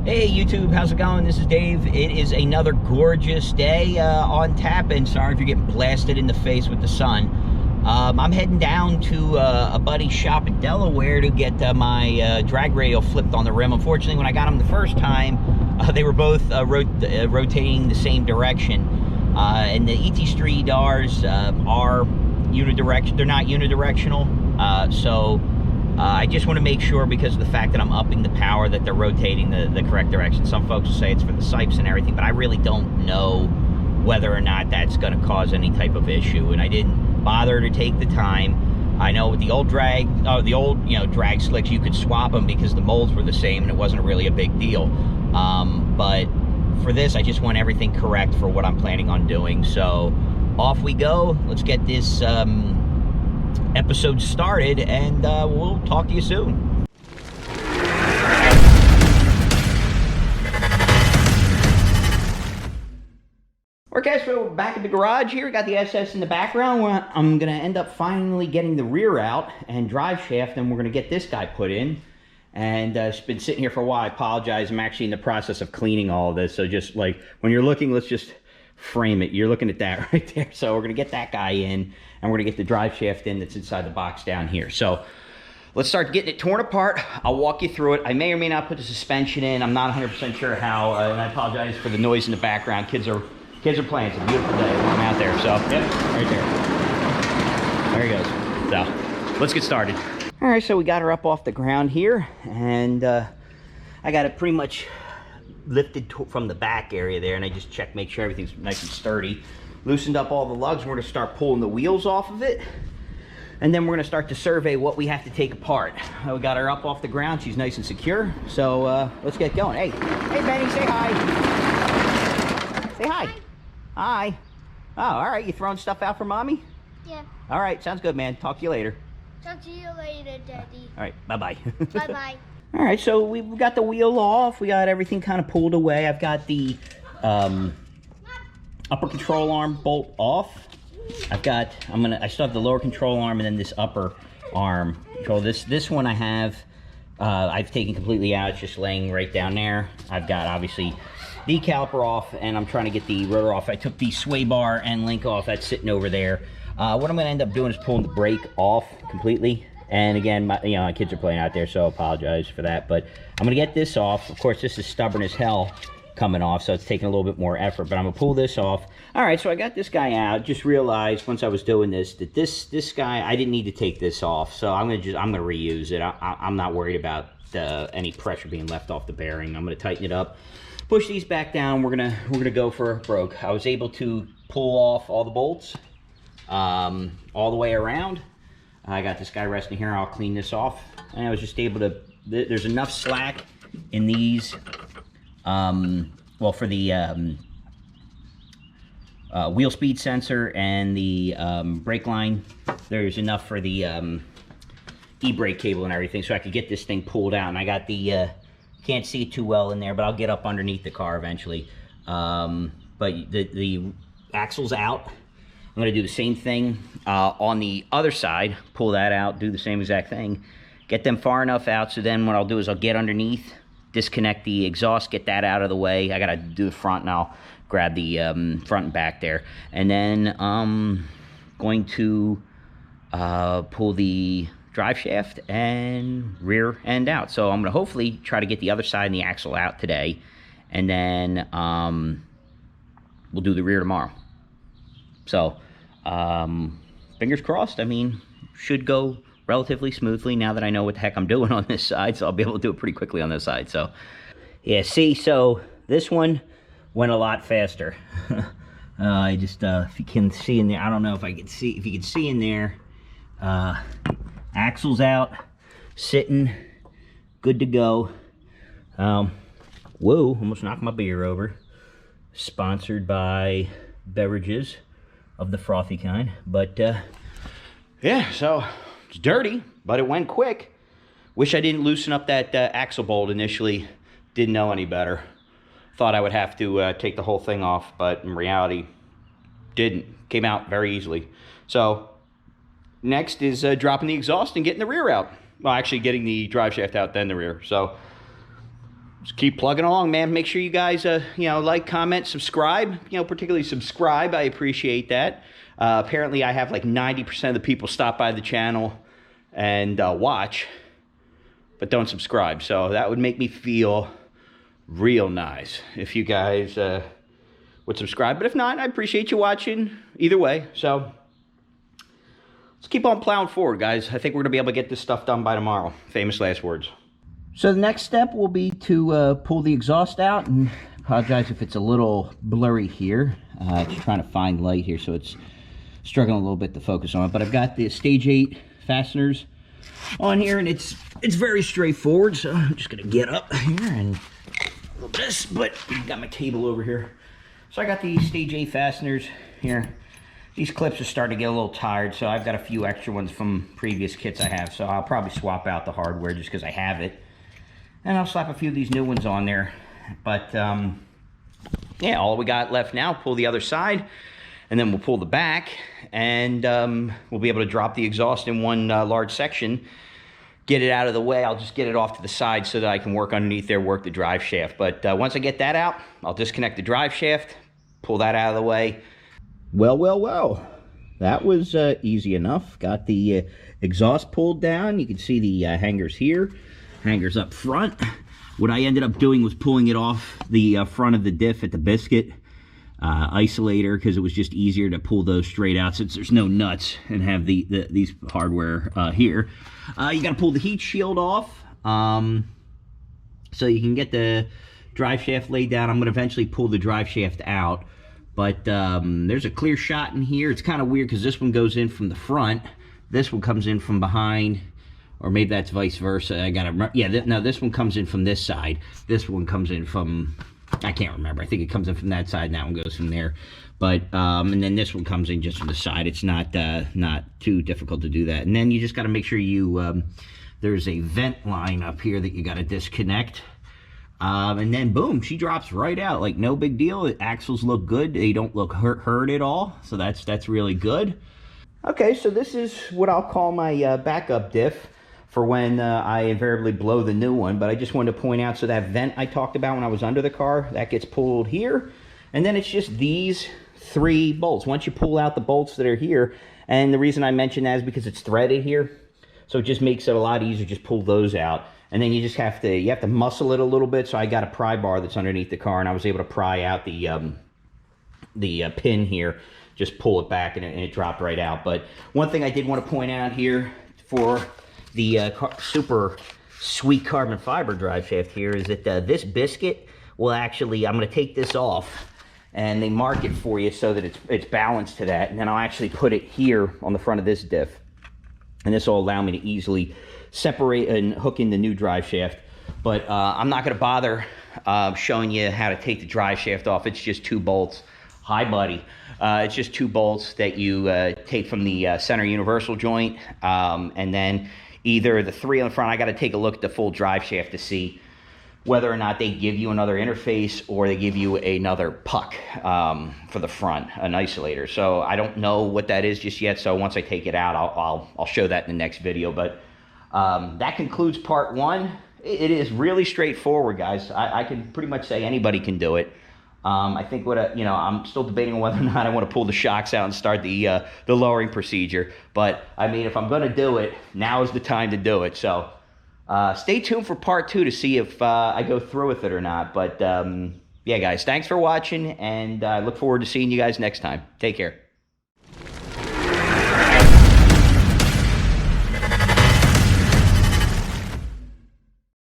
Hey YouTube, how's it going? This is Dave. It is another gorgeous day on tap, and sorry if you're getting blasted in the face with the sun. I'm heading down to a buddy's shop in Delaware to get my drag radial flipped on the rim. Unfortunately, when I got them the first time, they were both rotating the same direction. And the ET3 DARs are unidirectional. They're not unidirectional, so I just want to make sure, because of the fact that I'm upping the power, that they're rotating the correct direction. Some folks will say it's for the sipes and everything, but I really don't know whether or not that's going to cause any type of issue, and I didn't bother to take the time. I know with the old drag slicks, you could swap them because the molds were the same and it wasn't really a big deal. But for this, I just want everything correct for what I'm planning on doing. So off we go. Let's get this episode started, and we'll talk to you soon. Okay, so we're back at the garage here. We got the SS in the background. I'm gonna end up finally getting the rear out and drive shaft, and we're gonna get this guy put in. And it's been sitting here for a while. I apologize. I'm actually in the process of cleaning all of this. So just like when you're looking, let's just frame it. You're looking at that right there. So we're gonna get that guy in, and we're gonna get the drive shaft in that's inside the box down here. So let's start getting it torn apart. I'll walk you through it. I may or may not put the suspension in. I'm not 100% sure how, and I apologize for the noise in the background. Kids are playing. It's a beautiful day. I'm out there. So yep, right there. There he goes. So let's get started. All right, so we got her up off the ground here, and I got it pretty much lifted from the back area there, and I just checked, make sure everything's nice and sturdy. Loosened up all the lugs. We're gonna start pulling the wheels off of it, and then we're gonna start to survey what we have to take apart. We got her up off the ground. She's nice and secure. So let's get going. Hey Benny, say hi. Say hi. Hi. Oh, all right. You throwing stuff out for mommy? Yeah. All right. Sounds good, man. Talk to you later. Talk to you later, Daddy. All right. Bye-bye. Bye-bye. All right. So we've got the wheel off. We got everything kind of pulled away. I've got the upper control arm bolt off. I still have the lower control arm and then this upper arm control. This one I've taken completely out. It's just laying right down there. I've got obviously the caliper off, and I'm trying to get the rotor off. I took the sway bar and link off. That's sitting over there. What I'm going to end up doing is pulling the brake off completely. And again, my kids are playing out there, so I apologize for that. But I'm going to get this off. Of course, this is stubborn as hell coming off, so it's taking a little bit more effort. But I'm going to pull this off. All right, so I got this guy out. Just realized once I was doing this that this guy, I didn't need to take this off. So I'm going to reuse it. I'm not worried about any pressure being left off the bearing. I'm going to tighten it up. Push these back down. We're gonna go for a broke. I was able to pull off all the bolts all the way around. I got this guy resting here. I'll clean this off, and I was just able to. There's enough slack in these. Well, for the wheel speed sensor and the brake line, there's enough for the e-brake cable and everything, so I could get this thing pulled out. And I got the can't see it too well in there, but I'll get up underneath the car eventually. But the axle's out. I'm going to do the same thing on the other side. Pull that out, do the same exact thing. Get them far enough out, so then what I'll do is I'll get underneath, disconnect the exhaust, get that out of the way. I got to do the front, and I'll grab the front and back there. And then I'm going to pull the drive shaft and rear end out. So I'm going to hopefully try to get the other side and the axle out today, and then we'll do the rear tomorrow. So fingers crossed. I mean, should go relatively smoothly now that I know what the heck I'm doing on this side, so I'll be able to do it pretty quickly on this side. So yeah, see, so this one went a lot faster. I just if you can see in there, I don't know if I can see, if you can see in there, axle's out, sitting, good to go. Whoa, almost knocked my beer over. Sponsored by beverages of the frothy kind. But yeah, so it's dirty, but it went quick. Wish I didn't loosen up that axle bolt initially. Didn't know any better. Thought I would have to take the whole thing off, but in reality, didn't. Came out very easily. So next is dropping the exhaust and getting the rear out. Well, actually getting the drive shaft out, then the rear. So just keep plugging along, man. Make sure you guys, like, comment, subscribe. Particularly subscribe. I appreciate that. Apparently, I have like 90% of the people stop by the channel and watch, but don't subscribe. So that would make me feel real nice if you guys would subscribe. But if not, I appreciate you watching either way. So let's keep on plowing forward, guys. I think we're going to be able to get this stuff done by tomorrow. Famous last words. So the next step will be to pull the exhaust out, and apologize if it's a little blurry here. Just trying to find light here, so it's struggling a little bit to focus on it. But I've got the stage 8 fasteners on here, and it's very straightforward. So I'm just going to get up here and a little this, but got my table over here. So I got these stage 8 fasteners here. These clips are starting to get a little tired, so I've got a few extra ones from previous kits I have. So I'll probably swap out the hardware just because I have it. And I'll slap a few of these new ones on there. But, yeah, all we got left now, pull the other side, and then we'll pull the back, and we'll be able to drop the exhaust in one large section, get it out of the way. I'll just get it off to the side so that I can work underneath there, work the drive shaft. But once I get that out, I'll disconnect the drive shaft, pull that out of the way. Well. That was easy enough. Got the exhaust pulled down. You can see the hangers here. Hangers up front. What I ended up doing was pulling it off the front of the diff at the biscuit isolator, because it was just easier to pull those straight out since there's no nuts and have these hardware here. You got to pull the heat shield off so you can get the drive shaft laid down. I'm going to eventually pull the drive shaft out, but there's a clear shot in here. It's kind of weird because this one goes in from the front, this one comes in from behind. Or maybe that's vice versa. I gotta, yeah, no, this one comes in from this side. This one comes in from, I can't remember. I think it comes in from that side, and that one goes from there. But, and then this one comes in just from the side. It's not too difficult to do that. And then you just gotta make sure you, there's a vent line up here that you gotta disconnect. And then boom, she drops right out, like no big deal. The axles look good. They don't look hurt at all. So that's really good. Okay, so this is what I'll call my backup diff for when I invariably blow the new one. But I just wanted to point out, so that vent I talked about when I was under the car, that gets pulled here. And then it's just these 3 bolts. Once you pull out the bolts that are here, and the reason I mention that is because it's threaded here. So it just makes it a lot easier, just pull those out. And then you just have to, muscle it a little bit. So I got a pry bar that's underneath the car, and I was able to pry out the pin here. Just pull it back, and it dropped right out. But one thing I did want to point out here for the super sweet carbon fiber drive shaft here is that this biscuit will actually, I'm going to take this off, and they mark it for you so that it's balanced to that, and then I'll actually put it here on the front of this diff, and this will allow me to easily separate and hook in the new drive shaft. But I'm not going to bother showing you how to take the drive shaft off. It's just 2 bolts. Hi, buddy. It's just 2 bolts that you take from the center universal joint, and then either the 3 on the front. I got to take a look at the full drive shaft to see whether or not they give you another interface or they give you another puck for the front, an isolator. So I don't know what that is just yet. So once I take it out, I'll show that in the next video. But that concludes part 1. It is really straightforward, guys. I can pretty much say anybody can do it. I think I'm still debating on whether or not I want to pull the shocks out and start the lowering procedure. But I mean, if I'm going to do it, now is the time to do it. So stay tuned for part 2 to see if I go through with it or not. But yeah, guys, thanks for watching, and I look forward to seeing you guys next time. Take care.